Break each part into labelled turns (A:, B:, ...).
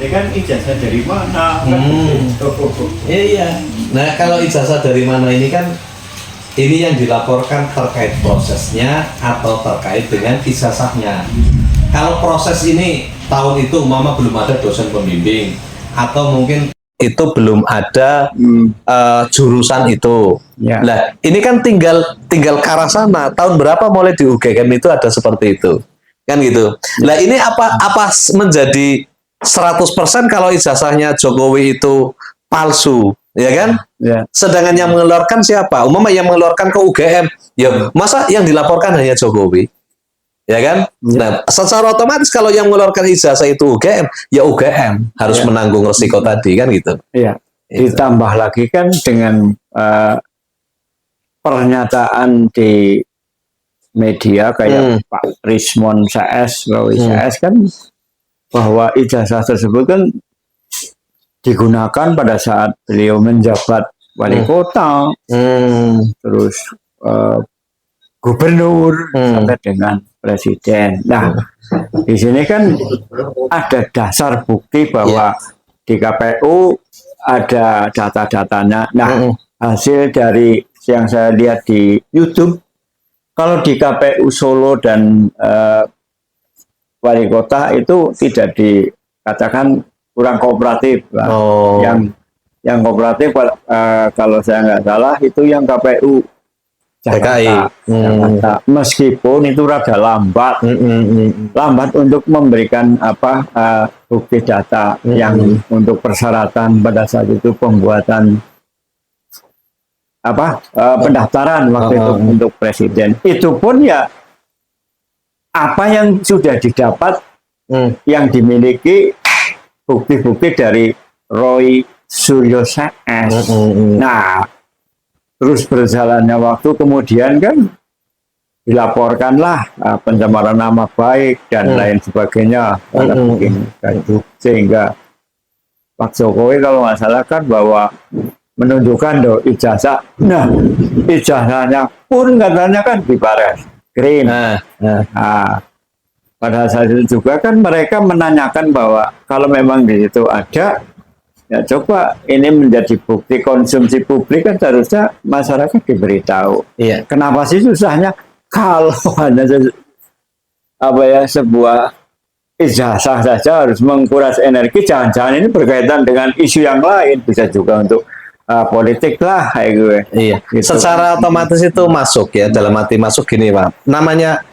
A: Ya kan ijazah dari mana? Kan
B: Iya. Nah kalau ijazah dari mana ini kan ini yang dilaporkan terkait prosesnya atau terkait dengan ijazahnya. Kalau proses ini tahun itu mama belum ada dosen pembimbing atau mungkin itu belum ada jurusan itu.
C: Ya.
B: Nah ini kan tinggal ke arah sana. Tahun berapa mulai di UGM itu ada seperti itu kan gitu. Nah ini apa menjadi 100% kalau ijazahnya Jokowi itu palsu, ya kan?
C: Ya.
B: Sedangkan yang mengeluarkan siapa? Umumnya yang mengeluarkan ke UGM, ya masa yang dilaporkan hanya Jokowi, ya kan?
C: Ya.
B: Nah, secara otomatis kalau yang mengeluarkan ijazah itu UGM, ya UGM harus menanggung resiko tadi kan gitu.
C: Iya.
B: Itu.
C: Ditambah lagi kan dengan pernyataan di media kayak Pak Rismon CS, Roy CS kan bahwa ijazah tersebut kan digunakan pada saat beliau menjabat wali kota, terus gubernur sampai dengan presiden. Nah, di sini kan ada dasar bukti bahwa di KPU ada data-datanya. Nah, hasil dari yang saya lihat di YouTube, kalau di KPU Solo dan wali kota itu tidak dikatakan kurang kooperatif. Yang kooperatif kalau saya nggak salah itu yang KPU Jakarta. Meskipun itu rada lambat, lambat untuk memberikan bukti data yang untuk persyaratan pada saat itu pembuatan pendaftaran waktu itu untuk presiden. Itu pun ya apa yang sudah didapat yang dimiliki bukti-bukti dari Roy Suryo CS. Nah, terus berjalannya waktu kemudian kan dilaporkanlah pencemaran nama baik dan lain sebagainya sehingga Pak Jokowi kalau nggak salah kan bahwa menunjukkan ijazah. Nah, ijazahnya pun katanya kan di Baris Krim. Pada saat itu juga kan mereka menanyakan bahwa kalau memang di situ ada, ya coba ini menjadi bukti konsumsi publik kan seharusnya masyarakat diberitahu.
B: Iya.
C: Kenapa sih susahnya kalau hanya sebuah ijazah saja harus menguras energi? Jangan-jangan ini berkaitan dengan isu yang lain, bisa juga untuk politik lah kayak gue.
B: Iya.
C: Gitu.
B: Secara otomatis itu masuk ya, dalam arti masuk gini Pak. Namanya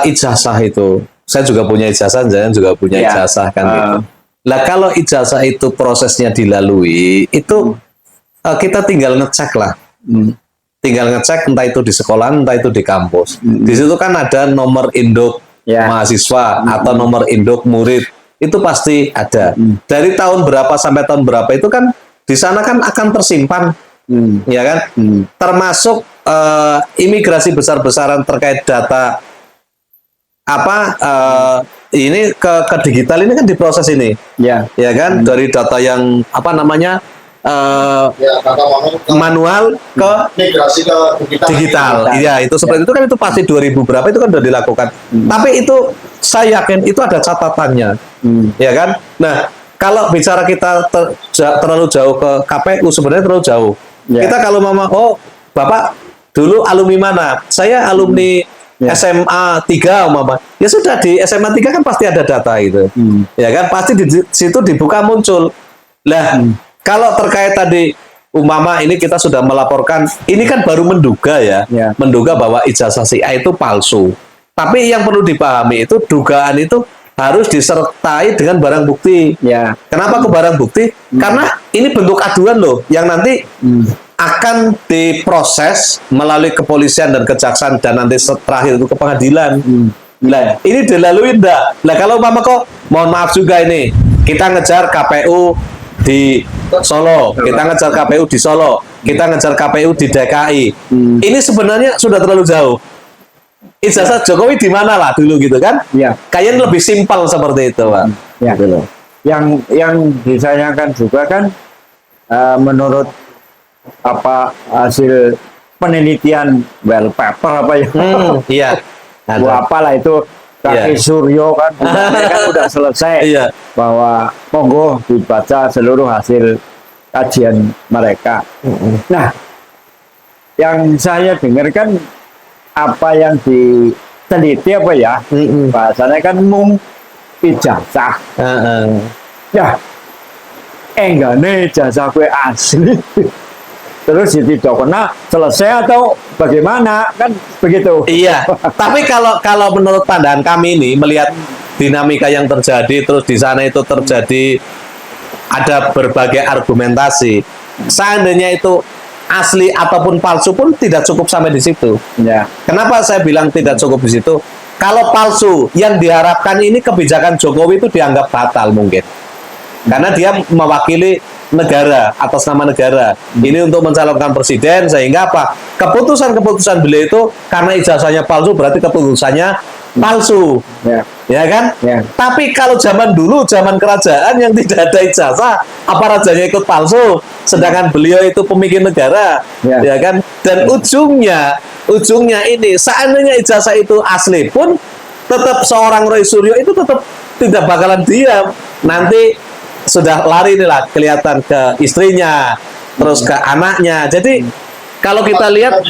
B: ijazah itu, saya juga punya ijazah, saya juga punya ijazah kan gitu. Lah kalau ijazah itu prosesnya dilalui, itu kita tinggal ngecek lah. Tinggal ngecek entah itu di sekolah, entah itu di kampus. Di situ kan ada nomor induk mahasiswa atau nomor induk murid. Itu pasti ada. Dari tahun berapa sampai tahun berapa itu kan di sana kan akan tersimpan. Ya kan? Termasuk imigrasi besar-besaran terkait data ini ke digital ini kan diproses ini, ya kan, dari data yang manual ke migrasi ke digital. Iya, itu seperti itu kan, itu pasti 2000 berapa itu kan sudah dilakukan. Tapi itu saya yakin itu ada catatannya, ya kan. Nah, kalau bicara kita terlalu jauh ke KPU sebenarnya terlalu jauh. Kita kalau Bapak dulu alumni mana? Saya alumni SMA 3 ya sudah, di SMA 3 kan pasti ada data itu. Ya kan, pasti di situ dibuka muncul. Lah, kalau terkait tadi ini kita sudah melaporkan, ini kan baru menduga menduga bahwa ijazah si A itu palsu. Tapi yang perlu dipahami itu dugaan itu harus disertai dengan barang bukti. Kenapa ke barang bukti? Karena ini bentuk aduan loh yang nanti akan diproses melalui kepolisian dan kejaksaan dan nanti terakhir itu ke pengadilan. Nah, ini dilalui enggak? Nah, kalau mohon maaf juga ini, kita ngejar KPU di Solo, kita ngejar KPU di Solo, kita ngejar KPU di DKI. Ini sebenarnya sudah terlalu jauh. Ijazah Jokowi di mana lah dulu gitu kan? Kayaknya lebih simpel seperti itu, Pak.
C: Yang disayangkan juga kan menurut hasil penelitian paper apalah itu Kaki Suryo kan, kan udah selesai.
B: Iya.
C: Bahwa monggo dibaca seluruh hasil kajian mereka. Nah, yang saya dengar kan apa yang diteliti apa ya, bahasanya kan mung ijazah. Ya, enggak nih ijazah gue asli. Terus tidak kena selesai atau bagaimana kan begitu?
B: Iya. Tapi kalau menurut pandangan kami ini melihat dinamika yang terjadi, terus di sana itu terjadi ada berbagai argumentasi. Seandainya itu asli ataupun palsu pun tidak cukup sampai di situ.
C: Ya.
B: Kenapa saya bilang tidak cukup di situ? Kalau palsu, yang diharapkan ini kebijakan Jokowi itu dianggap batal mungkin. Karena dia mewakili negara, atas nama negara. Ini untuk mencalonkan presiden, sehingga apa? Keputusan-keputusan beliau itu karena ijazahnya palsu, berarti keputusannya palsu. Ya kan?
C: Ya.
B: Tapi kalau zaman dulu, zaman kerajaan yang tidak ada ijazah, apa rajanya ikut palsu? Sedangkan beliau itu pemimpin negara, ya kan? Dan ujungnya ini, seandainya ijazah itu asli pun, tetap seorang Roy Suryo itu tetap tidak bakalan diam. Nanti sudah lari nih lah, kelihatan ke istrinya, terus ke anaknya. Jadi kalau kita lihat,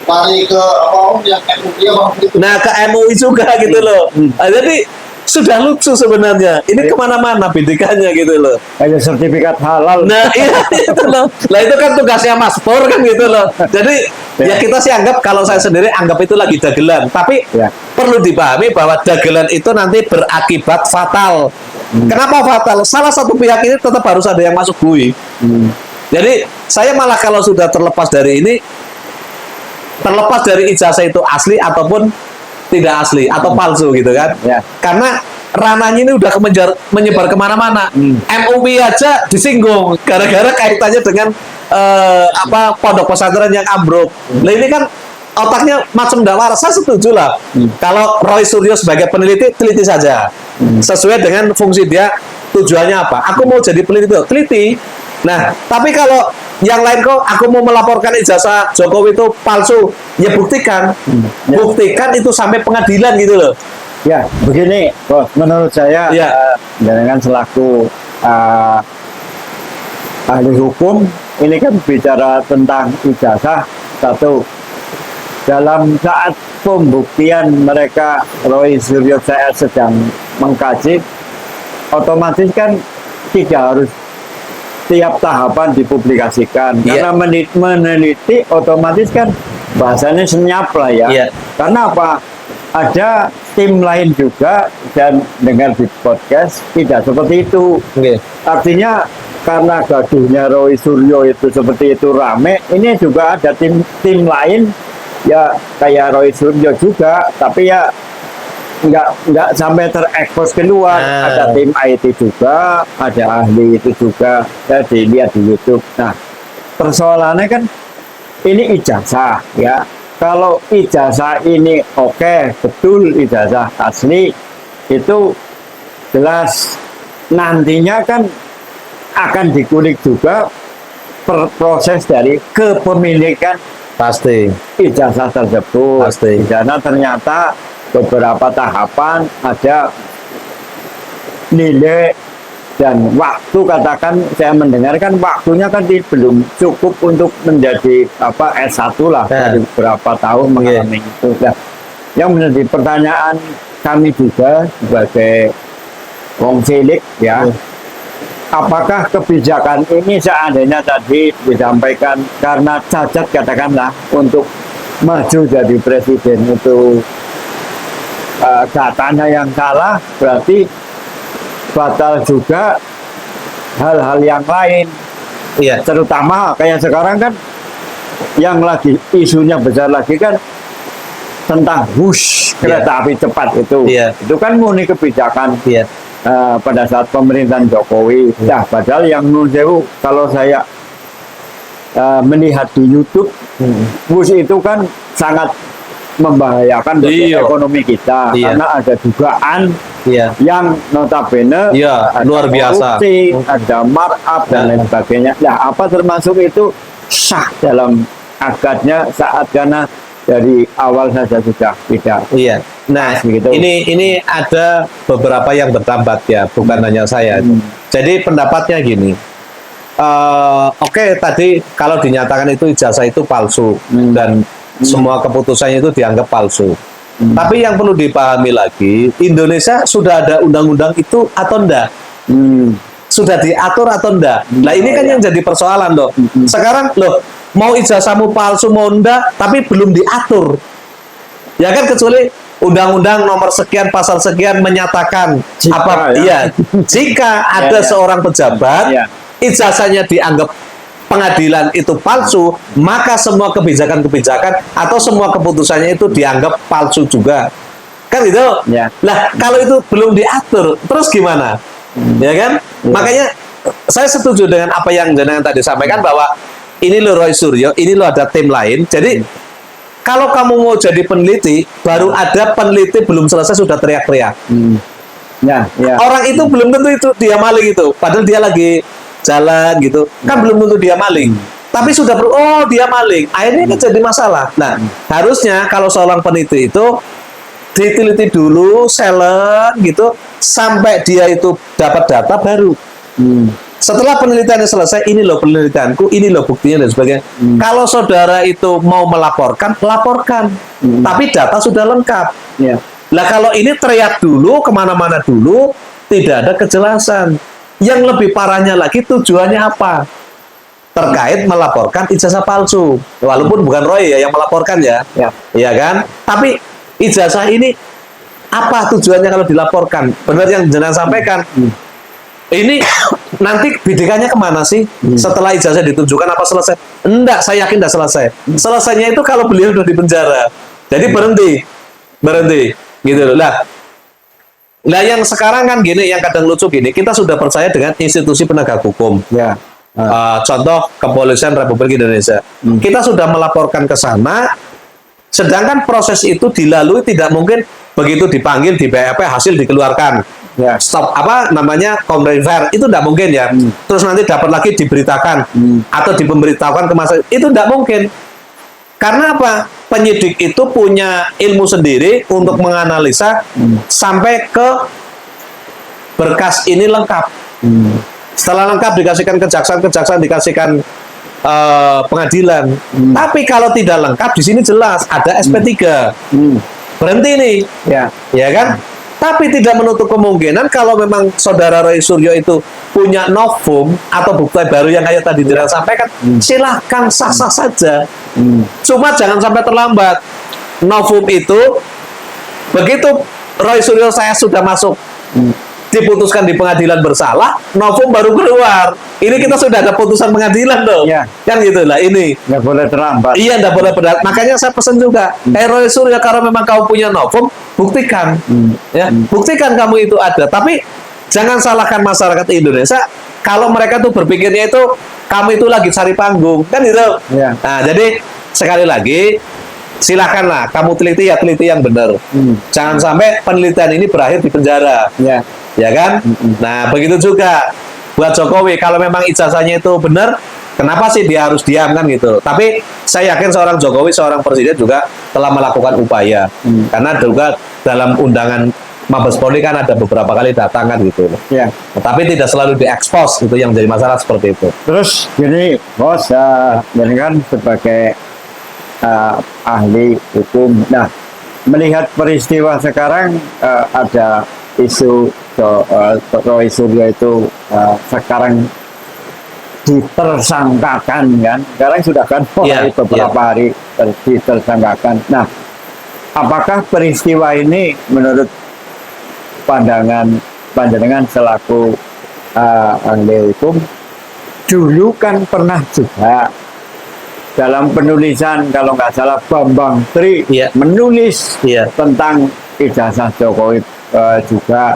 D: lari ke apa yang MUI
B: nah ke MUI juga gitu loh. Jadi sudah lucu sebenarnya. Ini kemana-mana bidikannya gitu loh.
C: Ada sertifikat halal.
B: Nah iya itu loh. Lah itu kan tugasnya Mas Pur kan gitu loh. Jadi ya kita sih anggap, kalau saya sendiri anggap itu lagi dagelan. Tapi perlu dipahami bahwa dagelan itu nanti berakibat fatal. Kenapa fatal? Salah satu pihak ini tetap harus ada yang masuk bui. Jadi saya malah kalau sudah terlepas dari ini, terlepas dari ijazah itu asli ataupun tidak asli atau palsu gitu kan? Karena ranahnya ini udah menyebar kemana-mana. MUI aja disinggung gara-gara kaitannya dengan pondok pesantren yang ambruk. Nah ini kan otaknya macam dakwah. Saya setuju lah. Kalau Roy Suryo sebagai peneliti, teliti saja. Sesuai dengan fungsi dia, tujuannya apa. Aku mau jadi peneliti, teliti. Nah, tapi kalau yang lain kok, aku mau melaporkan ijazah Jokowi itu palsu, ya buktikan. Buktikan itu sampai pengadilan gitu loh.
C: Ya, begini, Bos. Menurut saya, dengan selaku ahli hukum, ini kan bicara tentang ijazah. Satu, dalam saat pembuktian mereka, Roy Suryo saya sedang mengkaji, otomatis kan tidak harus tiap tahapan dipublikasikan. Karena meneliti otomatis kan bahasanya senyap lah ya. Karena apa? Ada tim lain juga, dan dengar di podcast tidak seperti itu. Artinya karena gaduhnya Roy Suryo itu seperti itu rame, ini juga ada tim lain ya kayak Roy Suryo juga, tapi ya nggak sampai terekspos keluar. Ada tim IT juga, ada ahli itu juga, ya dilihat di YouTube. Nah, persoalannya kan ini ijazah ya. Kalau ijazah ini oke, betul ijazah asli, itu jelas nantinya kan akan dikulik juga proses dari kepemilikan
B: pasti
C: ijazah tersebut.
B: Pasti.
C: Karena ternyata beberapa tahapan ada nilai dan waktu, katakan saya mendengarkan waktunya kan belum cukup untuk menjadi S1 lah, dari beberapa tahun mengalami itu. Nah, yang menjadi pertanyaan kami juga sebagai wong cilik ya, apakah kebijakan ini seandainya tadi disampaikan karena cacat katakanlah untuk maju jadi presiden itu datanya yang salah, berarti batal juga hal-hal yang lain. Terutama kayak sekarang kan yang lagi isunya besar lagi kan tentang WUS, kereta api cepat itu. Itu kan murni kebijakan pada saat pemerintahan Jokowi. Nah, padahal yang nun sewu, kalau saya melihat di YouTube, WUS itu kan sangat membahayakan bagi ekonomi kita, karena ada dugaan yang notabene
B: luar biasa,
C: korupsi, ada markup dan lain sebagainya. Nah, apa termasuk itu sah dalam akadnya saat karena dari awal saja sudah tidak.
B: Iya. Nah,
C: Begitu.
B: ini ada beberapa yang bertambat ya, bukan hanya saya. Jadi pendapatnya gini. Oke, tadi kalau dinyatakan itu ijazah itu palsu dan semua keputusannya itu dianggap palsu. Tapi yang perlu dipahami lagi, Indonesia sudah ada undang-undang itu atau enggak? Sudah diatur atau enggak? Nah, ini kan yang jadi persoalan loh. Sekarang loh, mau ijazahmu palsu mau enggak, tapi belum diatur. Ya kan, kecuali undang-undang nomor sekian pasal sekian menyatakan
C: Jika, ya.
B: jika ada
C: Ya.
B: seorang pejabat
C: Ya.
B: ijazahnya dianggap pengadilan itu palsu, maka semua kebijakan-kebijakan atau semua keputusannya itu dianggap palsu juga. Kan gitu?
C: Ya.
B: Lah, kalau itu belum diatur, terus gimana? Ya kan? Makanya saya setuju dengan apa yang jenengan tadi sampaikan bahwa ini lo Roy Suryo, ini lo ada tim lain. Jadi kalau kamu mau jadi peneliti, baru ada peneliti belum selesai sudah teriak-teriak.
C: Ya, ya.
B: Orang itu belum tentu itu dia maling itu, padahal dia lagi jalan gitu, kan belum tentu dia maling. Tapi sudah oh dia maling, akhirnya kan jadi masalah. Nah, harusnya kalau seorang peneliti itu diteliti dulu, silent gitu, sampai dia itu dapat data baru. Setelah penelitiannya selesai, ini loh penelitianku, ini loh buktinya dan sebagainya. Kalau saudara itu mau melaporkan, laporkan. Tapi data sudah lengkap.
C: Ya.
B: Lah kalau ini teriak dulu, kemana-mana dulu, tidak ada kejelasan. Yang lebih parahnya lagi tujuannya apa? Terkait melaporkan ijazah palsu. Walaupun bukan Roy ya yang melaporkan ya.
C: Ya.
B: Iya kan? Tapi ijazah ini apa tujuannya kalau dilaporkan? Benar yang jenengan sampaikan. Ini nanti bidikannya kemana sih? Setelah ijazah ditunjukkan apa selesai? Enggak, saya yakin enggak selesai. Selesainya itu kalau beliau sudah di penjara. Jadi berhenti, gitu loh. Nah, yang sekarang kan gini, yang kadang lucu gini, kita sudah percaya dengan institusi penegak hukum.
C: Ya.
B: Contoh Kepolisian Republik Indonesia. Kita sudah melaporkan ke sana, sedangkan proses itu dilalui tidak mungkin begitu dipanggil di BAP hasil dikeluarkan.
C: Ya.
B: Stop apa namanya konver itu tidak mungkin ya. Terus nanti dapat lagi diberitakan atau dipemberitahukan ke masa itu tidak mungkin. Karena apa? Penyidik itu punya ilmu sendiri untuk menganalisa sampai ke berkas ini lengkap. Setelah lengkap dikasihkan kejaksaan dikasihkan pengadilan. Tapi kalau tidak lengkap di sini jelas ada SP3. Berhenti nih.
C: Ya.
B: Ya kan? Tapi tidak menutup kemungkinan kalau memang saudara Roy Suryo itu punya novum atau bukti baru yang kayak tadi jenengan sampaikan, silahkan sah-sah saja. Cuma jangan sampai terlambat. Novum itu begitu Roy Suryo saya sudah masuk diputuskan di pengadilan bersalah, novum baru keluar. Ini kita sudah ada putusan pengadilan dong.
C: Ya.
B: Kan gitu lah ini.
C: Nggak boleh terlambat.
B: Iya, tidak boleh berat. Makanya saya pesan juga, Roy Suryo kalau memang kamu punya novum, buktikan, ya, buktikan kamu itu ada. Tapi jangan salahkan masyarakat Indonesia kalau mereka tuh berpikirnya itu kamu itu lagi cari panggung, kan gitu.
C: Ya.
B: Nah, jadi sekali lagi silakanlah kamu teliti yang benar. Jangan sampai penelitian ini berakhir di penjara.
C: Ya.
B: Ya kan? Nah, begitu juga buat Jokowi, kalau memang ijazahnya itu benar, kenapa sih dia harus diam kan gitu? Tapi saya yakin seorang Jokowi, seorang presiden juga telah melakukan upaya. Karena juga dalam undangan Mabes Polri kan ada beberapa kali datang kan gitu.
C: Ya.
B: Tapi tidak selalu diekspos, itu yang jadi masalah seperti itu.
C: Terus gini, bos, ini kan sebagai ahli hukum. Nah, melihat peristiwa sekarang ada isu Roy Suryo itu sekarang ditersangkakan kan. Sekarang sudah kan mulai beberapa hari ditersangkakan. Nah, apakah peristiwa ini menurut pandangan selaku ahli hukum dulu kan pernah juga dalam penulisan, kalau nggak salah Bambang Tri menulis tentang ijazah Jokowi juga,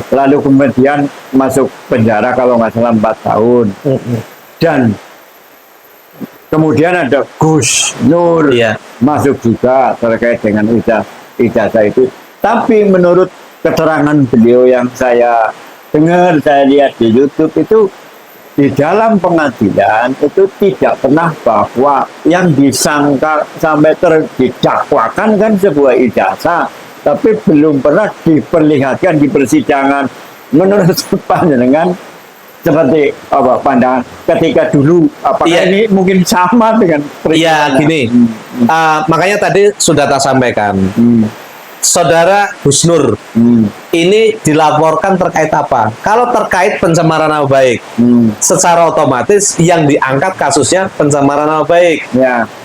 C: lalu kemudian masuk penjara kalau nggak salah 4 tahun, dan kemudian ada Gus Nur masuk juga terkait dengan ijazah itu. Tapi menurut keterangan beliau yang saya dengar, saya lihat di YouTube itu, di dalam pengadilan itu tidak pernah bahwa yang disangka sampai didakwakan kan sebuah ijazah, tapi belum pernah diperlihatkan di persidangan. Menurut panjenengan seperti apa pandangan ketika dulu, apakah ini mungkin sama dengan
B: Iya, gini. Makanya tadi sudah tak sampaikan. Saudara Gus Nur ini dilaporkan terkait apa? Kalau terkait pencemaran nama baik, secara otomatis yang diangkat kasusnya pencemaran nama baik,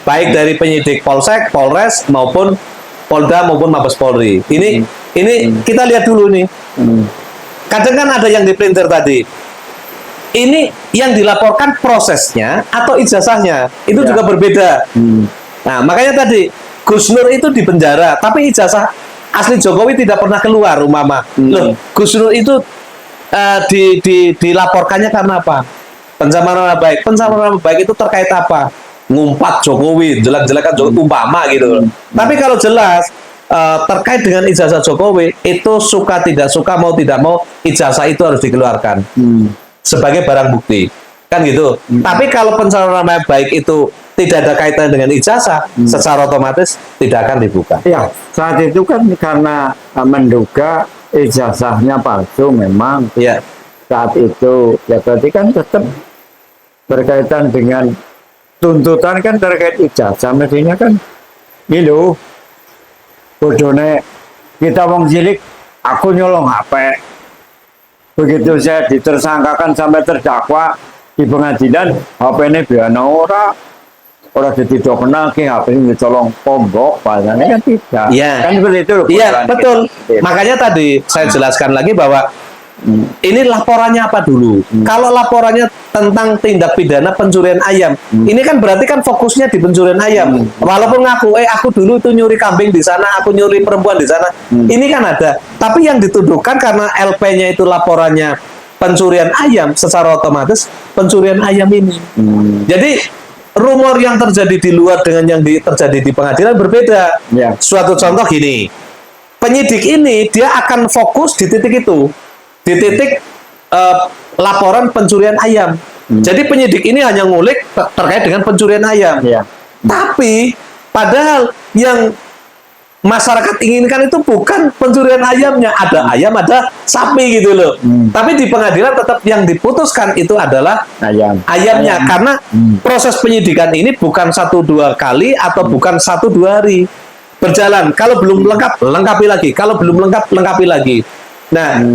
B: baik dari penyidik Polsek, Polres maupun Polda maupun Mabes Polri. Ini kita lihat dulu nih. Kadang kan ada yang dipelintir tadi. Ini yang dilaporkan prosesnya atau ijazahnya itu juga berbeda. Nah, makanya tadi Gus Nur itu di penjara, tapi ijazah asli Jokowi tidak pernah keluar umpama. Loh, Gus Nur itu dilaporkannya karena apa? Pencemaran nama baik. Pencemaran nama baik itu terkait apa? Ngumpat Jokowi, jelek-jelekan Jokowi umpama gitu. Tapi kalau jelas terkait dengan ijazah Jokowi, itu suka tidak suka, mau tidak mau, ijazah itu harus dikeluarkan sebagai barang bukti, kan gitu. Tapi kalau pencemaran nama baik itu tidak ada kaitan dengan ijazah, secara otomatis tidak akan dibuka.
C: Ya, saat itu kan karena menduga ijazahnya palsu memang.
B: Ya.
C: Saat itu ya berarti kan tetap berkaitan dengan tuntutan kan terkait ijazah, mestinya kan ini loh bodone kita wong cilik, aku nyolong HP, begitu saya ditersangkakan sampai terdakwa di pengadilan, HP ini biar orang jadi kenal ke HP ini colong tombok, padahal kan tidak.
B: Iya.
C: Kan seperti itu.
B: Iya, betul. Makanya tadi saya jelaskan lagi bahwa ini laporannya apa dulu. Kalau laporannya tentang tindak pidana pencurian ayam, ini kan berarti kan fokusnya di pencurian ayam. Walaupun ngaku, aku dulu itu nyuri kambing di sana, aku nyuri perempuan di sana. Ini kan ada. Tapi yang dituduhkan karena LP-nya itu laporannya pencurian ayam, secara otomatis pencurian ayam ini. Jadi rumor yang terjadi di luar dengan yang terjadi di pengadilan berbeda. Suatu contoh gini, penyidik ini dia akan fokus di titik itu, di titik laporan pencurian ayam. Jadi penyidik ini hanya ngulik terkait dengan pencurian ayam. Tapi padahal yang masyarakat inginkan itu bukan pencurian ayamnya, ada ayam, ada sapi gitu loh. Tapi di pengadilan tetap yang diputuskan itu adalah ayamnya, karena proses penyidikan ini bukan 1-2 kali atau bukan 1-2 hari berjalan. Kalau belum lengkap, lengkapi lagi. Kalau belum lengkap, lengkapi lagi. Nah,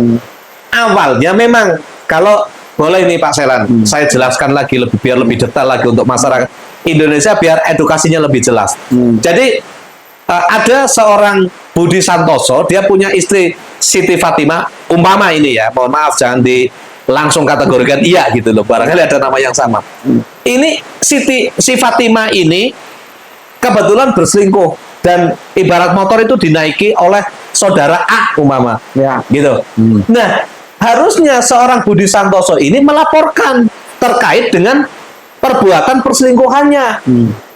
B: awalnya memang kalau boleh nih Pak Selan, saya jelaskan lagi biar lebih detail lagi untuk masyarakat Indonesia biar edukasinya lebih jelas. Jadi ada seorang Budi Santoso, dia punya istri Siti Fatimah, umpama ini ya, mohon maaf jangan langsung kategorikan iya gitu loh, barangkali ada nama yang sama. Ini si Fatimah ini kebetulan berselingkuh dan ibarat motor itu dinaiki oleh saudara A umpama, gitu. Nah, harusnya seorang Budi Santoso ini melaporkan terkait dengan perbuatan perselingkuhannya.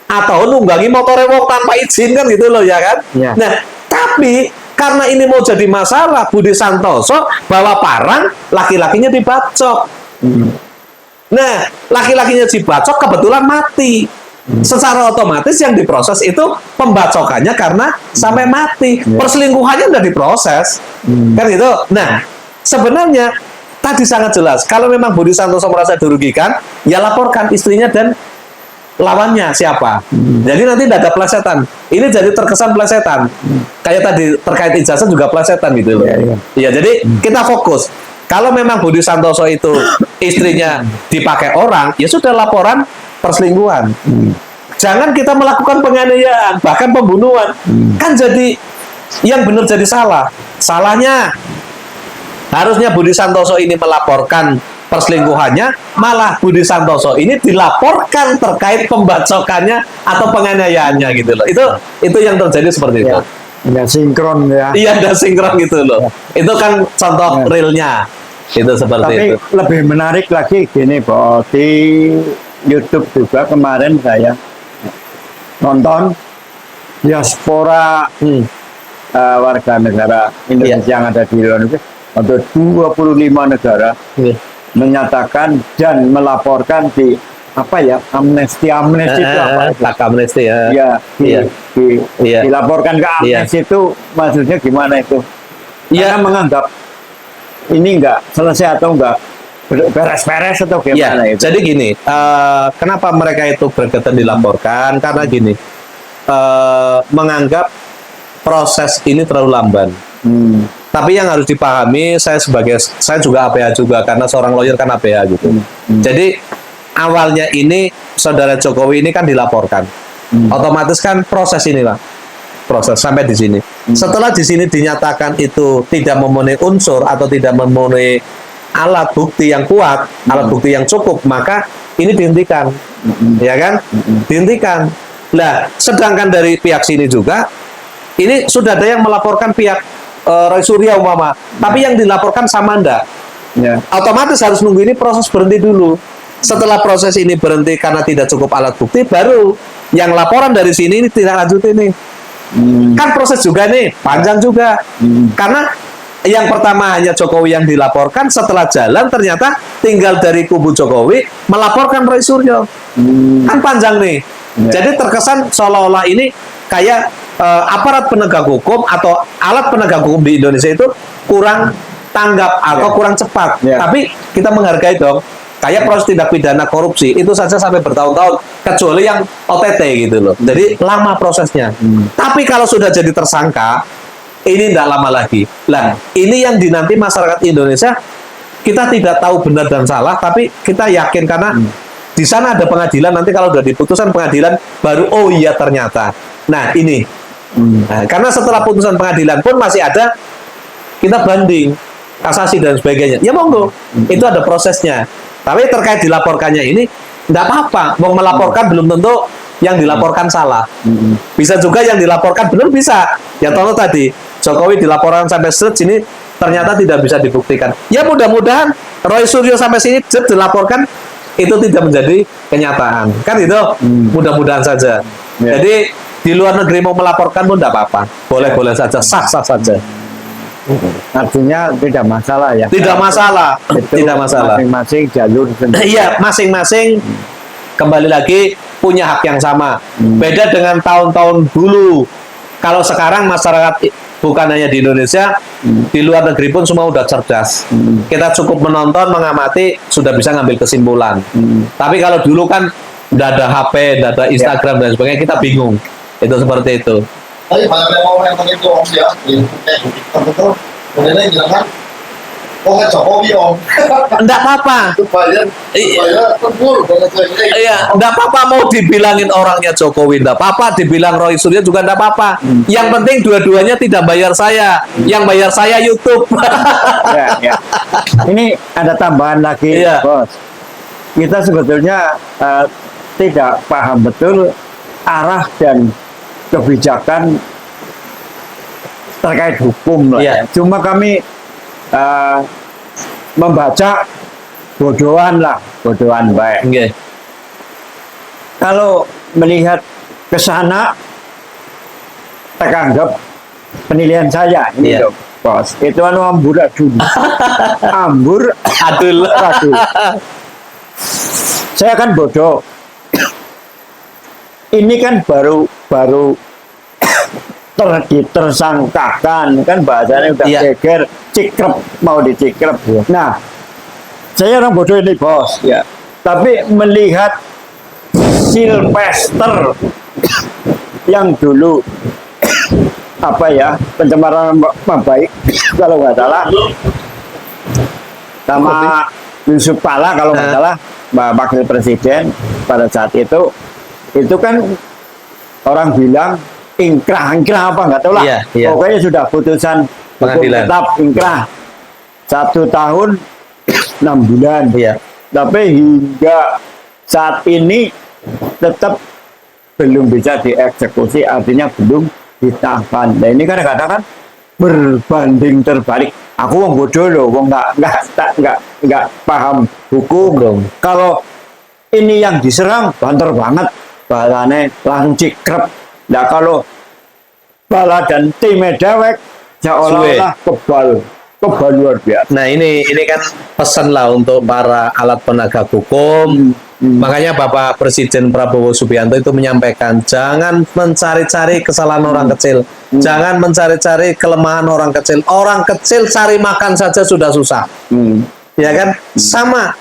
B: Atau nunggangi motornya wong tanpa izin kan gitu loh ya kan. Nah, tapi karena ini mau jadi masalah, Budi Santoso bawa parang, laki-lakinya dibacok. Nah, laki-lakinya dibacok kebetulan mati. Secara otomatis yang diproses itu pembacokannya karena sampai mati. Perselingkuhannya udah diproses. Kan gitu. Nah, sebenarnya tadi sangat jelas, kalau memang Budi Santoso merasa dirugikan, ya laporkan istrinya dan lawannya siapa. Jadi nanti tidak ada pelesetan. Ini jadi terkesan pelesetan. Kayak tadi terkait ijazah juga pelesetan gitu loh. Iya, jadi kita fokus. Kalau memang Budi Santoso itu istrinya dipakai orang, ya sudah laporan perselingkuhan. Jangan kita melakukan penganiayaan, bahkan pembunuhan. Kan jadi yang benar jadi salah. Salahnya harusnya Budi Santoso ini melaporkan perselingkuhannya, malah Budi Santoso ini dilaporkan terkait pembacokannya atau penganiayaannya gitu loh. Itu yang terjadi seperti itu.
C: Nggak sinkron ya.
B: Iya, nggak sinkron gitu loh. Itu kan contoh realnya. Itu seperti
C: Tapi
B: itu.
C: lebih menarik lagi gini, Pak, di YouTube juga kemarin saya nonton diaspora warga negara Indonesia yang ada di luar negeri untuk 25 negara. menyatakan dan melaporkan di apa ya, amnesti itu apa?
B: Hak amnesti ya.
C: Ya,
B: Iya. Iya.
C: dilaporkan ke amnesti itu maksudnya gimana itu?
B: Iya.
C: Karena menganggap ini enggak selesai atau enggak beres-beres atau
B: Ya,
C: gimana itu?
B: jadi gini, kenapa mereka itu berketan dilaporkan? Karena gini, menganggap proses ini terlalu lamban. Tapi yang harus dipahami, saya juga APH juga, karena seorang lawyer kan APH gitu. Jadi awalnya ini saudara Jokowi ini kan dilaporkan, otomatis kan proses inilah, proses sampai di sini. Setelah di sini dinyatakan itu tidak memenuhi unsur atau tidak memenuhi alat bukti yang kuat, alat bukti yang cukup, maka ini dihentikan, ya kan? Dihentikan. Nah, sedangkan dari pihak sini juga, ini sudah ada yang melaporkan pihak Roy Suryo umpama, tapi yang dilaporkan Samanda.
C: Ya.
B: Otomatis harus nunggu ini proses berhenti dulu. Setelah proses ini berhenti karena tidak cukup alat bukti, baru yang laporan dari sini ini tidak lanjut ini. Kan proses juga nih, panjang juga. Karena yang pertama hanya Jokowi yang dilaporkan, setelah jalan ternyata tinggal dari kubu Jokowi melaporkan Roy Suryo. Kan panjang nih. Jadi terkesan seolah-olah ini kayak aparat penegak hukum atau alat penegak hukum di Indonesia itu kurang tanggap atau kurang cepat. Tapi kita menghargai dong. Kayak proses tindak pidana korupsi itu saja sampai bertahun-tahun, kecuali yang OTT gitu loh. Jadi lama prosesnya. Tapi kalau sudah jadi tersangka, ini tidak lama lagi. Lah, ini yang dinanti masyarakat Indonesia, kita tidak tahu benar dan salah, tapi kita yakin karena di sana ada pengadilan. Nanti kalau sudah diputuskan pengadilan, baru oh iya ternyata. Nah ini, nah, karena setelah putusan pengadilan pun masih ada kita banding, kasasi dan sebagainya. Ya monggo, itu ada prosesnya. Tapi terkait dilaporkannya ini, tidak apa-apa. Mau melaporkan belum tentu yang dilaporkan salah. Bisa juga yang dilaporkan benar bisa. Ya contoh tadi, Jokowi dilaporkan sampai sini ternyata tidak bisa dibuktikan. Ya mudah-mudahan Roy Suryo sampai sini dilaporkan itu tidak menjadi kenyataan. Kan itu mudah-mudahan saja. Jadi di luar negeri mau melaporkan pun tidak apa-apa. Boleh-boleh saja, sah-sah saja.
C: Artinya tidak masalah ya.
B: Tidak masalah. Tidak masalah.
C: Masing-masing jalur sendiri.
B: Iya, masing-masing kembali lagi punya hak yang sama. Beda dengan tahun-tahun dulu. Kalau sekarang masyarakat bukan hanya di Indonesia, di luar negeri pun semua udah cerdas. Kita cukup menonton, mengamati, sudah bisa ngambil kesimpulan. Tapi kalau dulu kan udah ada HP, udah ada Instagram dan sebagainya, kita bingung. Itu seperti itu.
D: Tapi banyak yang mau yang begitu om ya, betul. Kemudian bilang kan, oh kan Jokowi om.
B: Enggak apa-apa.
D: Supaya tempur.
B: Iya, enggak apa-apa mau dibilangin orangnya Jokowi, enggak apa-apa, dibilang Roy Suryo juga enggak apa-apa. Yang penting dua-duanya tidak bayar saya. Yang bayar saya YouTube.
C: Ya. Ini ada tambahan lagi, Bos. Kita sebetulnya tidak paham betul arah dan kebijakan terkait hukum lah. Ya. Cuma kami membaca bodohan baik.
B: Okay.
C: Kalau melihat ke sana, teranggap penilaian saya ini dong, Bos. Itu ambur adul. Ambur adul. Saya kan bodoh. Ini kan baru ditersangkakan, kan bahasanya udah geger, cikrep, mau dicikrep. Nah, saya orang bodoh ini, Bos. Ya. Tapi melihat Sylvester yang dulu apa ya, pencemaran nama baik kalau nggak salah, sama Yusuf Kala kalau nggak salah, Wakil Presiden pada saat itu kan orang bilang ingkrah apa nggak tahu lah. Pokoknya sudah putusan
B: pengadilan
C: tetap ingkrah 1 tahun 6 bulan. Tapi hingga saat ini tetap belum bisa dieksekusi, artinya belum ditahan. Nah ini kan kadang-kadang berbanding terbalik. Aku wong bodoh loh, wong nggak paham hukum dong. Kalau ini yang diserang banter banget, balane langsung cikrep. Nah kalau bala dan timnya dewek seolah-olah kebal coba luar biasa.
B: Nah ini kan pesan lah untuk para alat penegak hukum. Makanya Bapak Presiden Prabowo Subianto itu menyampaikan jangan mencari-cari kesalahan orang kecil, jangan mencari-cari kelemahan orang kecil. Orang kecil cari makan saja sudah susah, ya kan? Sama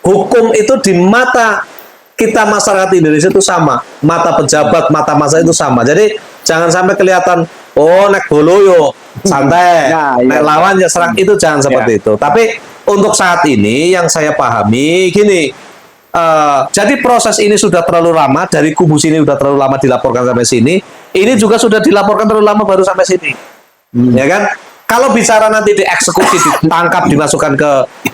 B: hukum itu di mata kita masyarakat Indonesia itu sama, mata pejabat, mata masa itu sama. Jadi jangan sampai kelihatan oh nek boloyo santai,
C: Nah,
B: nek
C: iya.
B: lawan ya serang, itu jangan seperti itu. Tapi untuk saat ini yang saya pahami gini. Jadi proses ini sudah terlalu lama, dari kubu sini sudah terlalu lama dilaporkan sampai sini, ini juga sudah dilaporkan terlalu lama baru sampai sini, ya kan? Kalau bicara nanti dieksekusi, ditangkap, dimasukkan ke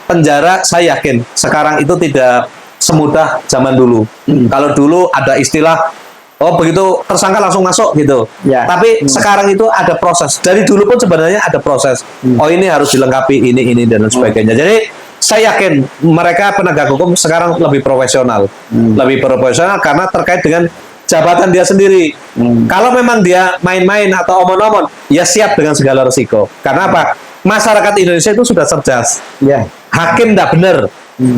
B: penjara, saya yakin sekarang itu tidak semudah zaman dulu. Kalau dulu ada istilah, oh begitu tersangka langsung masuk gitu.
C: Ya.
B: Tapi sekarang itu ada proses. Dari dulu pun sebenarnya ada proses. Oh ini harus dilengkapi ini dan lain sebagainya. Jadi saya yakin mereka penegak hukum sekarang lebih profesional, karena terkait dengan jabatan dia sendiri. Kalau memang dia main-main atau omon-omon, ya siap dengan segala resiko. Karena apa? Masyarakat Indonesia itu sudah cerdas.
C: Ya.
B: Hakim tidak benar,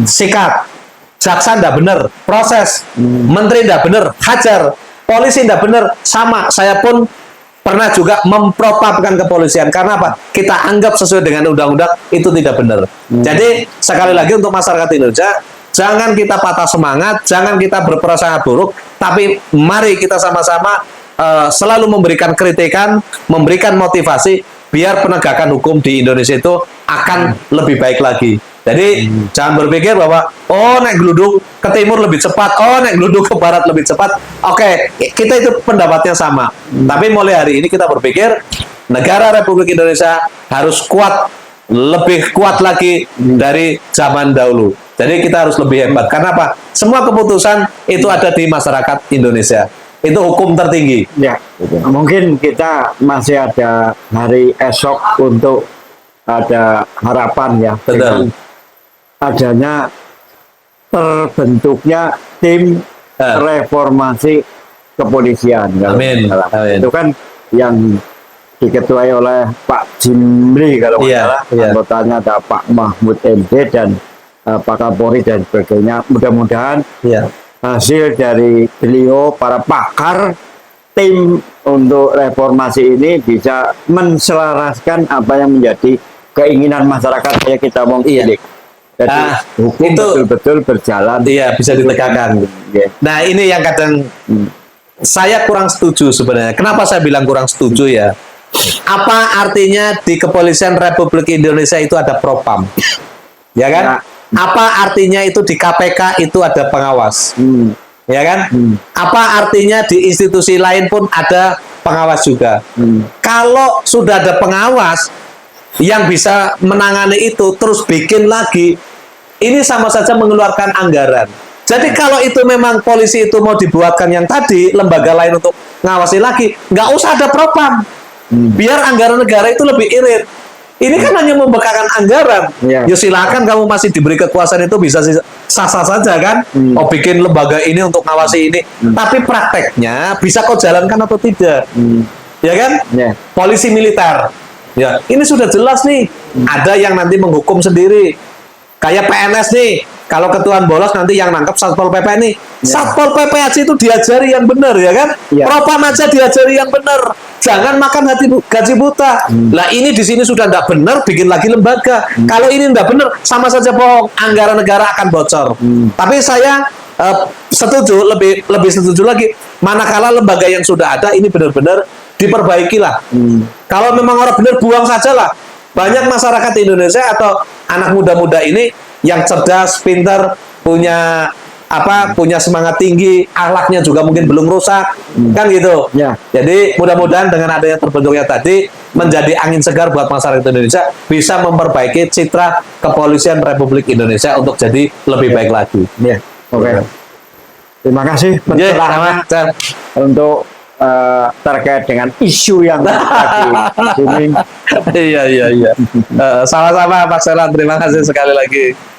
B: sikat. Jaksa tidak benar, proses. Menteri tidak benar, hajar. Polisi tidak benar, sama. Saya pun pernah juga mempropaganda kepolisian. Karena apa? Kita anggap sesuai dengan undang-undang itu tidak benar. Jadi sekali lagi untuk masyarakat Indonesia, jangan kita patah semangat, jangan kita berprasangka buruk, tapi mari kita sama-sama selalu memberikan kritikan, memberikan motivasi biar penegakan hukum di Indonesia itu akan lebih baik lagi. Jadi jangan berpikir bahwa oh naik geluduk ke timur lebih cepat, oh naik geluduk ke barat lebih cepat. Oke, kita itu pendapatnya sama. Tapi mulai hari ini kita berpikir negara Republik Indonesia harus kuat, lebih kuat lagi dari zaman dahulu. Jadi kita harus lebih hebat. Karena apa? Semua keputusan itu ada di masyarakat Indonesia. Itu hukum tertinggi.
C: Ya, mungkin kita masih ada hari esok untuk ada harapan ya.
B: Betul.
C: Dengan adanya terbentuknya tim reformasi kepolisian. Kalau
B: Amin.
C: nggak salah.
B: Amin.
C: Itu kan yang diketuai oleh Pak Jimli kalau nggak
B: Iya,
C: salah.
B: iya.
C: Anggotanya ada Pak Mahfud MD dan Pak Kapolri dan sebagainya. Mudah-mudahan
B: Ya.
C: hasil dari beliau para pakar tim untuk reformasi ini bisa menselaraskan apa yang menjadi keinginan masyarakat ya kita mau
B: Iya.
C: pilih. Jadi hukum
B: itu
C: betul-betul berjalan.
B: iya bisa ditegakkan.
C: Ya.
B: Nah ini yang kadang saya kurang setuju sebenarnya. Kenapa saya bilang kurang setuju ya? Apa artinya di Kepolisian Republik Indonesia itu ada propam? Ya kan?
C: Ya.
B: Apa artinya itu di KPK itu ada pengawas? Ya kan? Apa artinya di institusi lain pun ada pengawas juga? Kalau sudah ada pengawas yang bisa menangani itu terus bikin lagi, ini sama saja mengeluarkan anggaran. Jadi kalau itu memang polisi itu mau dibuatkan yang tadi, lembaga lain untuk ngawasi lagi, nggak usah ada propam. Biar anggaran negara itu lebih irit. Ini kan hanya membekakan anggaran.
C: Ya.
B: Ya silakan kamu masih diberi kekuasaan itu bisa sah-sah saja kan. Oh bikin lembaga ini untuk ngawasi ini. Tapi prakteknya bisa kau jalankan atau tidak. Ya kan?
C: Ya.
B: Polisi militer. Ya, ini sudah jelas nih. Ada yang nanti menghukum sendiri. Kayak PNS nih. Kalau ketuaan bolos nanti yang nangkep Satpol PP nih. Satpol PP aja itu diajari yang benar ya kan?
C: Ya.
B: Propam aja diajari yang benar. Jangan makan gaji buta. Lah ini di sini sudah tidak benar, bikin lagi lembaga. Kalau ini tidak benar, sama saja bohong. Anggaran negara akan bocor. Tapi saya setuju, lebih setuju lagi. Manakala lembaga yang sudah ada ini benar-benar diperbaikilah. Kalau memang orang benar buang sajalah. Banyak masyarakat Indonesia atau anak muda-muda ini yang cerdas, pintar, punya punya semangat tinggi, akhlaknya juga mungkin belum rusak, kan gitu.
C: Ya.
B: Jadi mudah-mudahan dengan adanya terbentuknya tadi menjadi angin segar buat masyarakat Indonesia, bisa memperbaiki citra Kepolisian Republik Indonesia untuk jadi lebih baik lagi.
C: Ya. Oke. Terima kasih pencerahan untuk terkait dengan isu yang tadi.
B: Iya. Sama-sama Pak Selan, terima kasih sekali lagi.